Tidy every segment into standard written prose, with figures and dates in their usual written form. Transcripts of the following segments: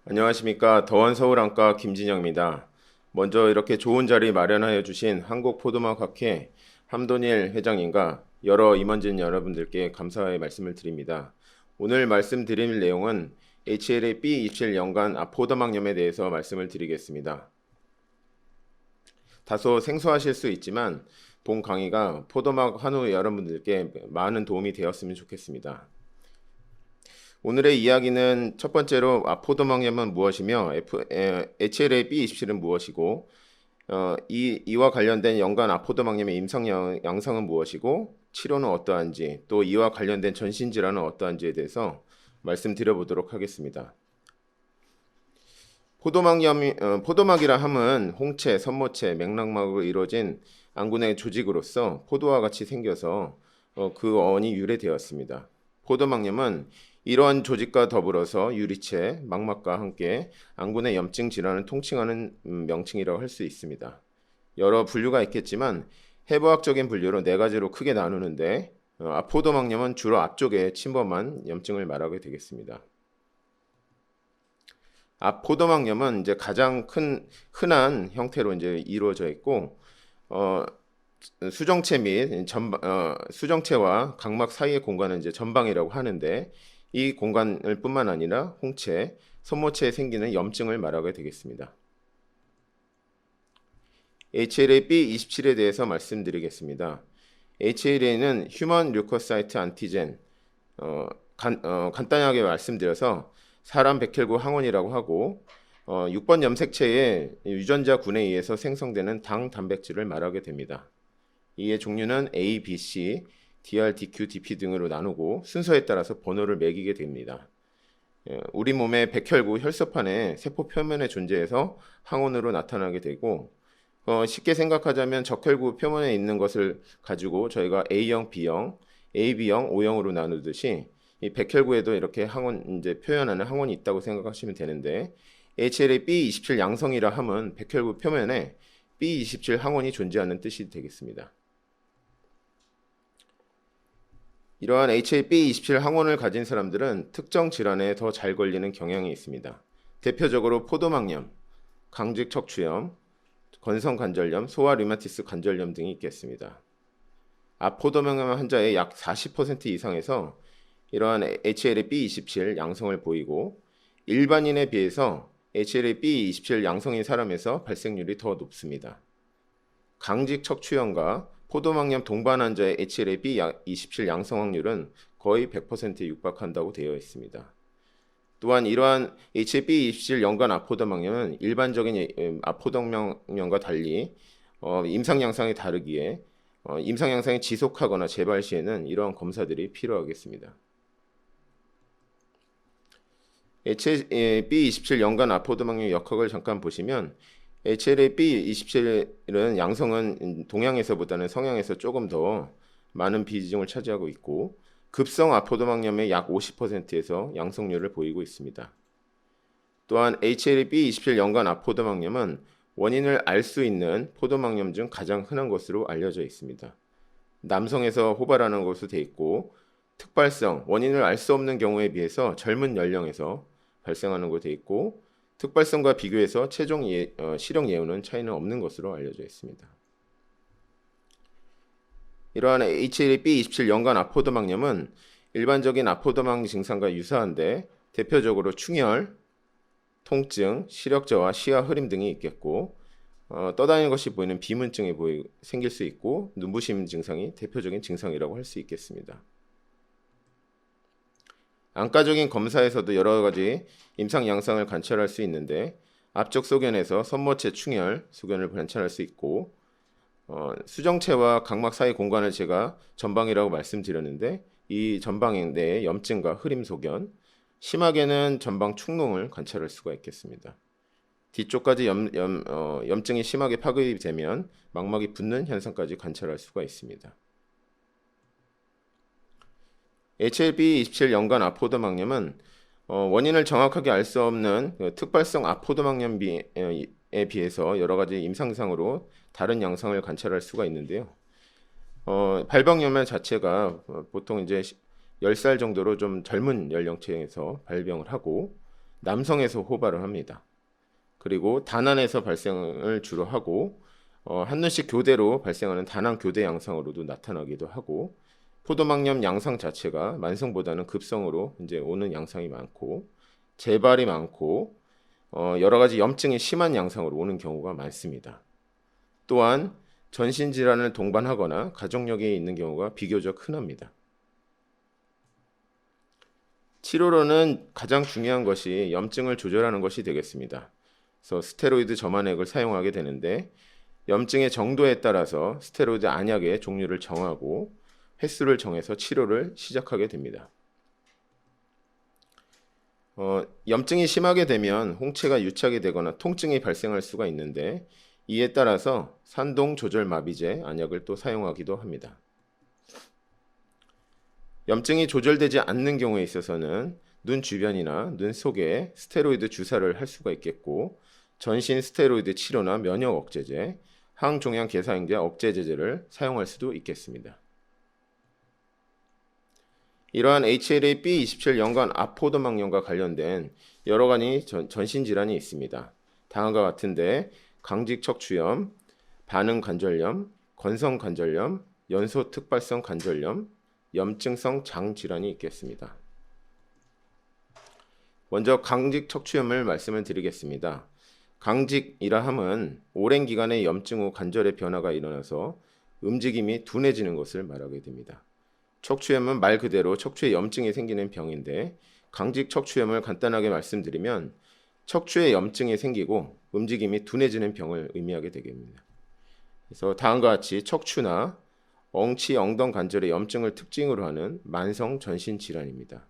안녕하십니까. 더원 서울안과 김진영입니다. 먼저 이렇게 좋은 자리 마련하여 주신 한국포도막학회 함돈일 회장님과 여러 임원진 여러분들께 감사의 말씀을 드립니다. 오늘 말씀드릴 내용은 HLA-B27 연관 포도막염에 대해서 말씀을 드리겠습니다. 다소 생소하실 수 있지만 본 강의가 포도막 환우 여러분들께 많은 도움이 되었으면 좋겠습니다. 오늘의 이야기는 첫 번째로 포도막염은 무엇이며 HLA-B27은 무엇이고 이와 관련된 연관 포도막염의 임상 양상은 무엇이고 치료는 어떠한지 또 이와 관련된 전신질환은 어떠한지에 대해서 말씀드려보도록 하겠습니다. 포도막이라 함은 홍채, 선모체, 맥락막으로 이루어진 안군의 조직으로서 포도와 같이 생겨서 그 어원이 유래되었습니다. 포도막염은 이러한 조직과 더불어서 유리체, 망막과 함께 안군의 염증 질환을 통칭하는 명칭이라고 할 수 있습니다. 여러 분류가 있겠지만 해부학적인 분류로 네 가지로 크게 나누는데 포도막염은 주로 앞쪽에 침범한 염증을 말하게 되겠습니다. 포도막염은 이제 가장 흔한 형태로 이제 이루어져 있고 수정체 및 수정체와 각막 사이의 공간은 이제 전방이라고 하는데 이 공간을 뿐만 아니라 홍채, 손모체에 생기는 염증을 말하게 되겠습니다. HLA-B27에 대해서 말씀드리겠습니다. HLA는 휴먼 류코사이트 안티젠, 간단하게 말씀드려서 사람 백혈구 항원이라고 하고 6번 염색체의 유전자 군에 의해서 생성되는 당 단백질을 말하게 됩니다. 이의 종류는 A, B, C, DR, DQ, DP 등으로 나누고 순서에 따라서 번호를 매기게 됩니다. 우리 몸의 백혈구 혈소판의 세포 표면에 존재해서 항원으로 나타나게 되고 쉽게 생각하자면 적혈구 표면에 있는 것을 가지고 저희가 A형, B형, AB형, O형으로 나누듯이 이 백혈구에도 이렇게 항원 이제 표현하는 항원이 있다고 생각하시면 되는데 HLA-B27 양성이라 함은 백혈구 표면에 B27 항원이 존재하는 뜻이 되겠습니다. 이러한 HLA-B27 항원을 가진 사람들은 특정 질환에 더 잘 걸리는 경향이 있습니다. 대표적으로 포도막염, 강직 척추염, 건성관절염, 소아 류마티스 관절염 등이 있겠습니다. 포도막염 환자의 약 40% 이상에서 이러한 HLA-B27 양성을 보이고 일반인에 비해서 HLA-B27 양성인 사람에서 발생률이 더 높습니다. 강직 척추염과 포도막염 동반 환자의 HLA-B27 양성 확률은 거의 100%에 육박한다고 되어 있습니다. 또한 이러한 HLA-B27 연관 포도막염은 일반적인 포도막염과 달리 임상 양상이 다르기에 임상 양상이 지속하거나 재발 시에는 이러한 검사들이 필요하겠습니다. HLA-B27 연관 포도막염 역학을 잠깐 보시면 HLA-B27은 양성은 동양에서보다는 서양에서 조금 더 많은 비중을 차지하고 있고 급성 포도막염의 약 50%에서 양성률을 보이고 있습니다. 또한 HLA-B27 연관 포도막염은 원인을 알 수 있는 포도막염 중 가장 흔한 것으로 알려져 있습니다. 남성에서 호발하는 것으로 되어 있고 특발성, 원인을 알 수 없는 경우에 비해서 젊은 연령에서 발생하는 것으로 되어 있고 특발성과 비교해서 최종 실형 예후는 차이는 없는 것으로 알려져 있습니다. 이러한 HLA-B27 연관 포도막염은 일반적인 포도막 증상과 유사한데 대표적으로 충혈, 통증, 시력저하, 시야 흐림 등이 있겠고 떠다니는 것이 보이는 비문증이 생길 수 있고 눈부심 증상이 대표적인 증상이라고 할 수 있겠습니다. 안과적인 검사에서도 여러 가지 임상 양상을 관찰할 수 있는데 앞쪽 소견에서 선모체 충혈 소견을 관찰할 수 있고 수정체와 각막 사이 공간을 제가 전방이라고 말씀드렸는데 이 전방 내에 염증과 흐림 소견, 심하게는 전방 축농을 관찰할 수가 있겠습니다. 뒤쪽까지 염증이 심하게 파급이 되면 망막이 붓는 현상까지 관찰할 수가 있습니다. HLA-B27 연관 포도막염은 원인을 정확하게 알 수 없는 특발성 포도막염에 비해서 여러 가지 임상상으로 다른 양상을 관찰할 수가 있는데요. 발병연령 자체가 보통 이제 10살 정도로 좀 젊은 연령층에서 발병을 하고 남성에서 호발을 합니다. 그리고 단안에서 발생을 주로 하고 한눈씩 교대로 발생하는 단안 교대 양상으로도 나타나기도 하고 포도막염 양상 자체가 만성보다는 급성으로 이제 오는 양상이 많고 재발이 많고 여러 가지 염증이 심한 양상으로 오는 경우가 많습니다. 또한 전신 질환을 동반하거나 가족력이 있는 경우가 비교적 흔합니다. 치료로는 가장 중요한 것이 염증을 조절하는 것이 되겠습니다. 그래서 스테로이드 점안액을 사용하게 되는데 염증의 정도에 따라서 스테로이드 안약의 종류를 정하고 횟수를 정해서 치료를 시작하게 됩니다. 염증이 심하게 되면 홍채가 유착이 되거나 통증이 발생할 수가 있는데 이에 따라서 산동 조절 마비제 안약을 또 사용하기도 합니다. 염증이 조절되지 않는 경우에 있어서는 눈 주변이나 눈 속에 스테로이드 주사를 할 수가 있겠고 전신 스테로이드 치료나 면역 억제제, 항종양 계사행제 억제제제를 사용할 수도 있겠습니다. 이러한 HLA-B27 연관 아포도막염과 관련된 여러 가지 전신 질환이 있습니다. 다음과 같은데 강직 척추염, 반응 관절염, 건성 관절염, 연소 특발성 관절염, 염증성 장 질환이 있겠습니다. 먼저 강직 척추염을 말씀을 드리겠습니다. 강직이라 함은 오랜 기간의 염증 후 관절의 변화가 일어나서 움직임이 둔해지는 것을 말하게 됩니다. 척추염은 말 그대로 척추에 염증이 생기는 병인데 강직 척추염을 간단하게 말씀드리면 척추에 염증이 생기고 움직임이 둔해지는 병을 의미하게 되겠습니다. 그래서 다음과 같이 척추나 엉치, 엉덩 관절의 염증을 특징으로 하는 만성 전신 질환입니다.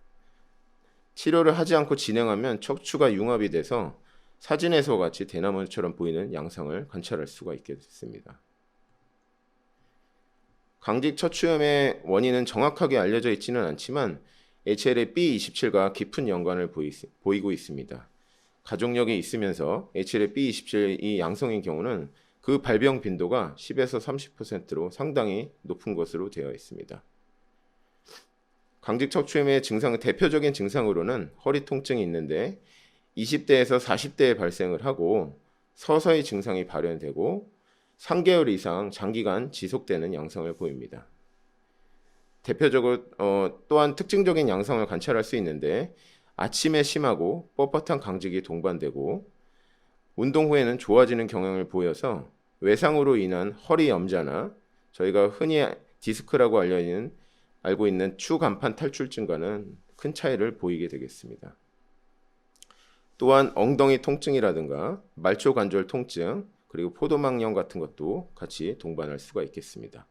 치료를 하지 않고 진행하면 척추가 융합이 돼서 사진에서 같이 대나무처럼 보이는 양상을 관찰할 수가 있겠습니다. 강직 척추염의 원인은 정확하게 알려져 있지는 않지만 HLA-B27과 깊은 연관을 보이고 있습니다. 가족력이 있으면서 HLA-B27이 양성인 경우는 그 발병 빈도가 10에서 30%로 상당히 높은 것으로 되어 있습니다. 강직 척추염의 증상은 대표적인 증상으로는 허리 통증이 있는데 20대에서 40대에 발생을 하고 서서히 증상이 발현되고 3개월 이상 장기간 지속되는 양상을 보입니다. 대표적으로 또한 특징적인 양상을 관찰할 수 있는데 아침에 심하고 뻣뻣한 강직이 동반되고 운동 후에는 좋아지는 경향을 보여서 외상으로 인한 허리 염자나 저희가 흔히 디스크라고 알고 있는 추간판 탈출증과는 큰 차이를 보이게 되겠습니다. 또한 엉덩이 통증이라든가 말초 관절 통증 그리고 포도막염 같은 것도 같이 동반할 수가 있겠습니다.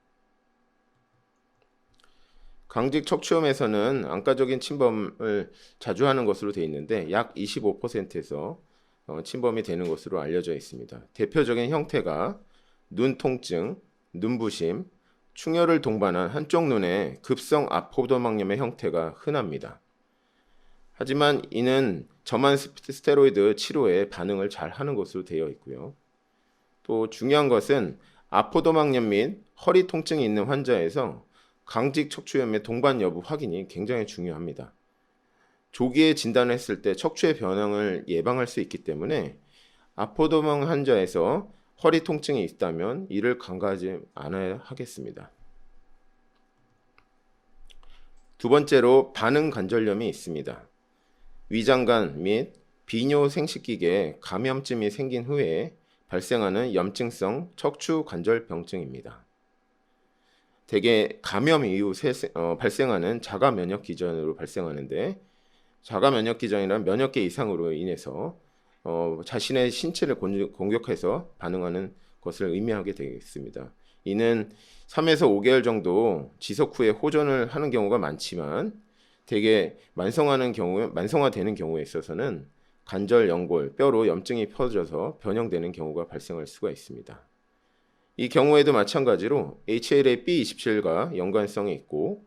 강직 척추염에서는 안과적인 침범을 자주 하는 것으로 되어 있는데 약 25%에서 침범이 되는 것으로 알려져 있습니다. 대표적인 형태가 눈 통증, 눈부심, 충혈을 동반한 한쪽 눈의 급성 아포도막염의 형태가 흔합니다. 하지만 이는 저만 스테로이드 치료에 반응을 잘 하는 것으로 되어 있고요. 또 중요한 것은 아포도막염 및 허리 통증이 있는 환자에서 강직 척추염의 동반 여부 확인이 굉장히 중요합니다. 조기에 진단을 했을 때 척추의 변형을 예방할 수 있기 때문에 아포도막 환자에서 허리 통증이 있다면 이를 간과하지 않아야 하겠습니다. 두 번째로 반응 관절염이 있습니다. 위장관 및 비뇨 생식기계에 감염증이 생긴 후에 발생하는 염증성 척추 관절병증입니다. 대개 감염 이후 발생하는 자가 면역 기전으로 발생하는데 자가 면역 기전이란 면역계 이상으로 인해서 자신의 신체를 공격해서 반응하는 것을 의미하게 되겠습니다. 이는 3에서 5개월 정도 지속 후에 호전을 하는 경우가 많지만 대개 만성화되는 경우에 있어서는 관절, 연골, 뼈로 염증이 퍼져서 변형되는 경우가 발생할 수가 있습니다. 이 경우에도 마찬가지로 HLA-B27과 연관성이 있고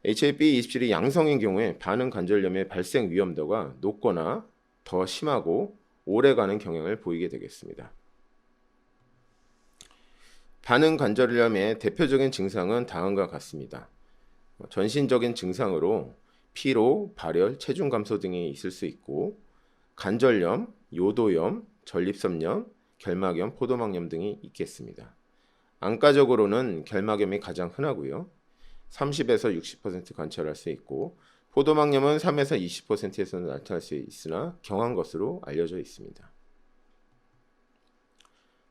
HLA-B27이 양성인 경우에 반응 관절염의 발생 위험도가 높거나 더 심하고 오래가는 경향을 보이게 되겠습니다. 반응 관절염의 대표적인 증상은 다음과 같습니다. 전신적인 증상으로 피로, 발열, 체중 감소 등이 있을 수 있고 관절염, 요도염, 전립선염, 결막염, 포도막염 등이 있겠습니다. 안과적으로는 결막염이 가장 흔하고요. 30에서 60% 관찰할 수 있고 포도막염은 3에서 20%에서 나타날 수 있으나 경한 것으로 알려져 있습니다.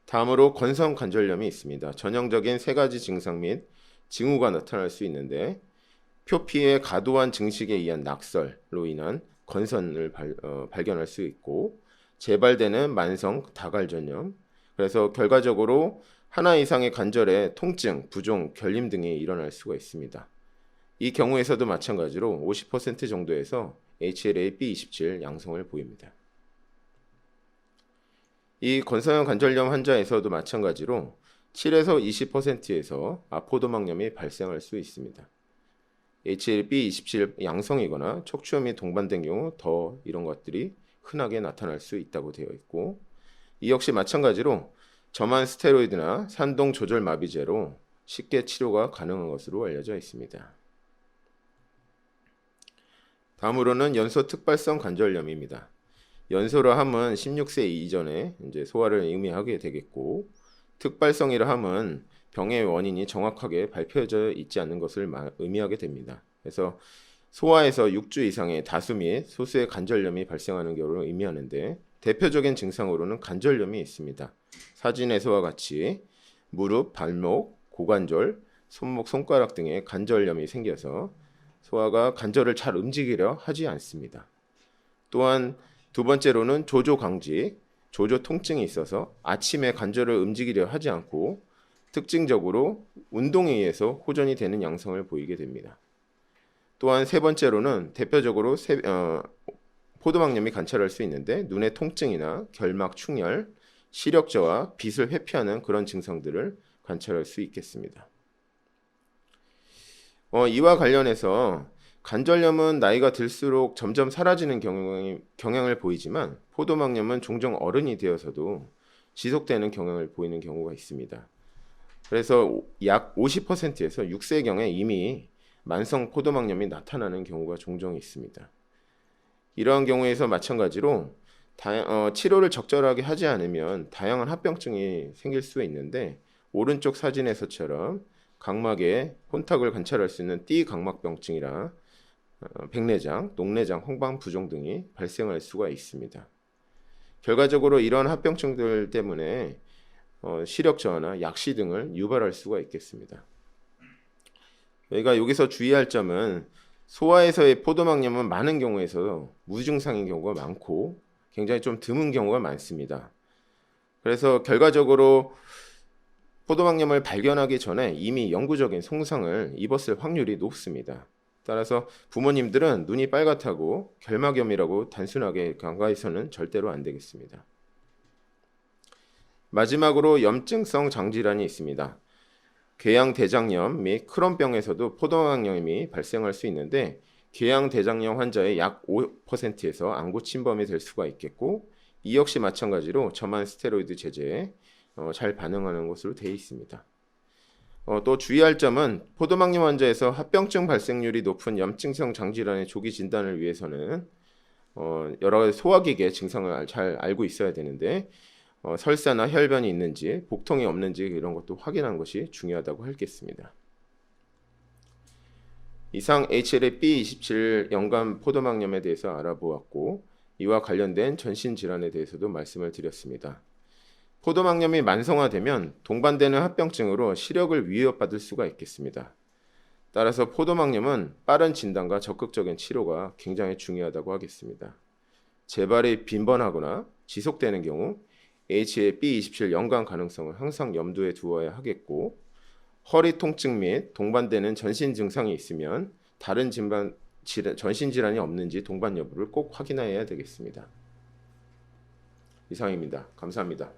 다음으로 건성관절염이 있습니다. 전형적인 세 가지 증상 및 징후가 나타날 수 있는데 표피의 과도한 증식에 의한 낙설로 인한 건선을 발견할 수 있고 재발되는 만성 다갈전염, 그래서 결과적으로 하나 이상의 관절에 통증, 부종, 결림 등이 일어날 수가 있습니다. 이 경우에서도 마찬가지로 50% 정도에서 HLA-B27 양성을 보입니다. 이 건성형 관절염 환자에서도 마찬가지로 7에서 20%에서 아포도막염이 발생할 수 있습니다. HLA-B27 양성이거나 척추염이 동반된 경우 더 이런 것들이 흔하게 나타날 수 있다고 되어 있고 이 역시 마찬가지로 저만 스테로이드나 산동 조절 마비제로 쉽게 치료가 가능한 것으로 알려져 있습니다. 다음으로는 연소 특발성 관절염입니다. 연소라 함은 16세 이전에 이제 소아를 의미하게 되겠고 특발성이라 함은 병의 원인이 정확하게 밝혀져 있지 않는 것을 의미하게 됩니다. 그래서 소아에서 6주 이상의 다수 및 소수의 관절염이 발생하는 경우를 의미하는데 대표적인 증상으로는 관절염이 있습니다. 사진에서와 같이 무릎, 발목, 고관절, 손목, 손가락 등의 관절염이 생겨서 소아가 관절을 잘 움직이려 하지 않습니다. 또한 두 번째로는 조조강직, 조조 통증이 있어서 아침에 관절을 움직이려 하지 않고 특징적으로 운동에 의해서 호전이 되는 양상을 보이게 됩니다. 또한 세 번째로는 대표적으로 포도막염이 관찰할 수 있는데 눈의 통증이나 결막 충혈, 시력 저하, 빛을 회피하는 그런 증상들을 관찰할 수 있겠습니다. 이와 관련해서 관절염은 나이가 들수록 점점 사라지는 경향을 보이지만 포도막염은 종종 어른이 되어서도 지속되는 경향을 보이는 경우가 있습니다. 그래서 약 50%에서 6세경에 이미 만성 포도막염이 나타나는 경우가 종종 있습니다. 이러한 경우에서 마찬가지로 치료를 적절하게 하지 않으면 다양한 합병증이 생길 수 있는데 오른쪽 사진에서처럼 각막에 혼탁을 관찰할 수 있는 띠각막병증이라 백내장, 녹내장, 황반부종 등이 발생할 수가 있습니다. 결과적으로 이러한 합병증들 때문에 시력 저하나 약시 등을 유발할 수가 있겠습니다. 저희가 여기서 주의할 점은 소아에서의 포도막염은 많은 경우에서 무증상인 경우가 많고 굉장히 좀 드문 경우가 많습니다. 그래서 결과적으로 포도막염을 발견하기 전에 이미 영구적인 손상을 입었을 확률이 높습니다. 따라서 부모님들은 눈이 빨갛다고 결막염이라고 단순하게 간과해서는 절대로 안 되겠습니다. 마지막으로 염증성 장질환이 있습니다. 궤양대장염 및 크론병에서도 포도막염이 발생할 수 있는데 궤양대장염 환자의 약 5%에서 안구 침범이 될 수가 있겠고 이 역시 마찬가지로 저만 스테로이드 제제에 잘 반응하는 것으로 되어 있습니다. 또 주의할 점은 포도막염 환자에서 합병증 발생률이 높은 염증성 장질환의 조기 진단을 위해서는 여러 가지 소화기계 증상을 잘 알고 있어야 되는데 설사나 혈변이 있는지 복통이 없는지 이런 것도 확인하는 것이 중요하다고 하겠습니다. 이상 HLA-B27 연관 포도막염에 대해서 알아보았고 이와 관련된 전신질환에 대해서도 말씀을 드렸습니다. 포도막염이 만성화되면 동반되는 합병증으로 시력을 위협받을 수가 있겠습니다. 따라서 포도막염은 빠른 진단과 적극적인 치료가 굉장히 중요하다고 하겠습니다. 재발이 빈번하거나 지속되는 경우 HLA-B27 연관 가능성을 항상 염두에 두어야 하겠고 허리 통증 및 동반되는 전신 증상이 있으면 다른 전신 질환이 없는지 동반 여부를 꼭 확인해야 되겠습니다. 이상입니다. 감사합니다.